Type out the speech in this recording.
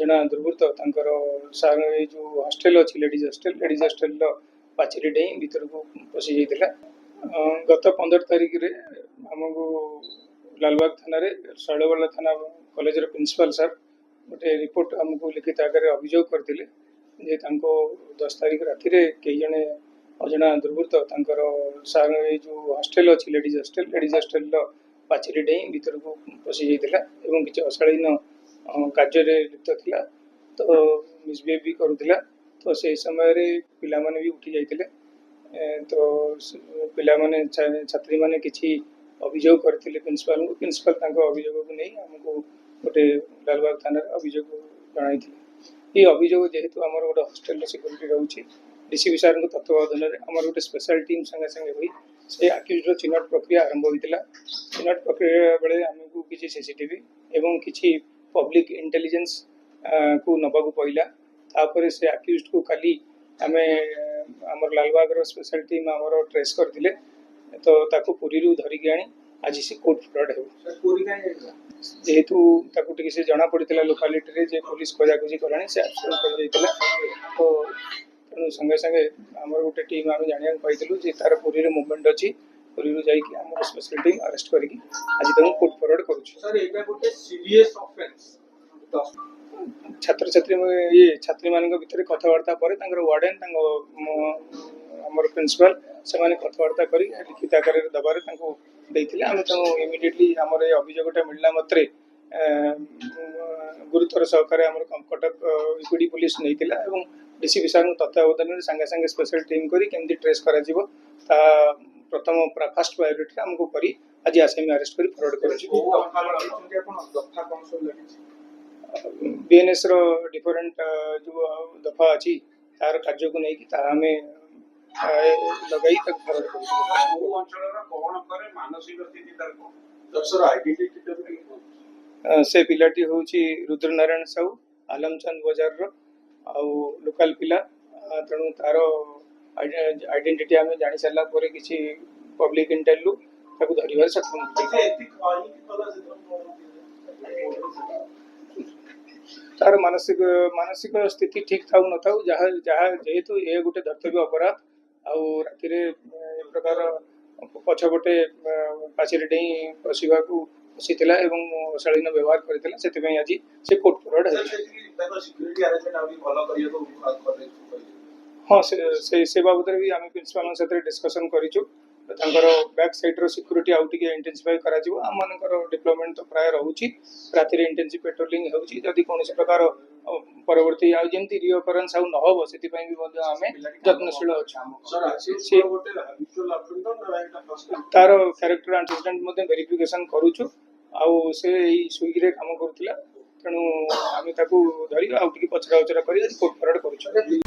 अजना दुर्वृत्त सार जो हॉस्टेल अच्छी लेडीज हॉस्टेल पाचेरी डेई भीतर को पशि जाता। गत 15 तारिख रे आमको लालबाग थाना शैलवाला थाना कॉलेज प्रिंसिपल सर गोटे रिपोर्ट आमको लिखित आकार अभियोग करते 10 तारिख राति कई जने अजना दुर्वृत्त सार जो हॉस्टेल अच्छी लेडीज हॉस्टेल पाचेरी डेई भीतर को पशि जाता और किसी अशालीन कार्य लिप्त थिला तो मिसबिहेव भी करुला। तो से समय पिला माने भी उठी जाते तो पिला माने छात्री माने किसी अभियोग करते प्रिंसिपल अभियोग को नहीं आमको गोटे लालबाग थाना अभियोग जनाई। ये अभियोग जेहेतु आम गोटे हॉस्टेल सिक्यूरीटी रोचे डीसीपी सार तत्वावधान में आम गोटे स्पेशल टीम संगे संगे हुई से आक्यूज चिन्हट प्रक्रिया आरंभ होता। चिन्हट प्रक्रिया बेले आमको किसी सीसीटीवी एवं किसी पब्लिक इंटेलिजेंस को नबाकू पड़ा तापर से आक्यूज को खाली आम आमर लालबाग स्पेशल टीम आमर ट्रेस करते तो ताको पुरी धरिकी आनी आज से कोर्ट फ्रड हो जेहेतु टी से जना पड़ा लोकालिटी जे पुलिस खोजाखोजी कलानी से तो तेणु संगे संगे आमर गोटे टीम आम जाना पाइलु तार पुरी मुवमेंट अच्छी पुरी जाकि आम स्पेशल टीम अरेस्ट करके आज तक कोर्ट फरवर्ड करुँ। छात्र छात्री ये छात्री मान भर कथबार्ता पर वार्डेन आमर प्रिंसिपल से कथबार्ता कर लिखित आकार दबार देते आम इमिडिएटली आमर ये अभियोगटा मिलला मात्रे गुरुतर सहकार आम कटक यूपीडी पुलिस नहीं डीसीपी सार तत्वावधान सांगे सांगे स्पेशल टीम करी ट्रेस कर प्रथम फास्ट प्रायोरिटी आमको करी आज आसामी अरेस्ट कर फरवर्ड कर बीएनएस रो डिफरेंट जो दफा अच्छी तार कार्य को नहीं आम लगाई फरवर्ड कर से पिलाटी हूँ रुद्र नारायण साहू आलमचंद बजार लोकल पिला तेणु तार आइडेंटिटी आम जानी सारा किसी पब्लिक इंटरव्यू ताको धरिबार सक्षम तार मानसिक मानसिक स्थिति ठीक था न था जहाँ जहाँ जेहेतु ये गोटे धर्तव्य अपराध आउ राति प्रकार पछपटे पाचेरी डेई पशिवा को पशिला और अशालीन व्यवहार करता से आज से कोर्ट फरवर्ड हाँ से बाबद भी आम प्रिंसिपल साथ डिस्कसन करूँ बैक साइड सिक्यूरीटी आउ टे इंटेंसिफाई कर आम मान डिप्लॉयमेंट तो प्राय रोचे राति इंटेंसिव पेट्रोलिंग होती कौन प्रकार परवर्ती आमती रिओकरेन्स आउ नहब से आम यत्नशील तार क्यारेक्टर एंटीसीडेंट वेरिफिकेशन करुचु आउ से स्विगी काम करुला तेणु आम धरी आउ पचरा उचरा कर कोर्ट फरवर्ड करुँ।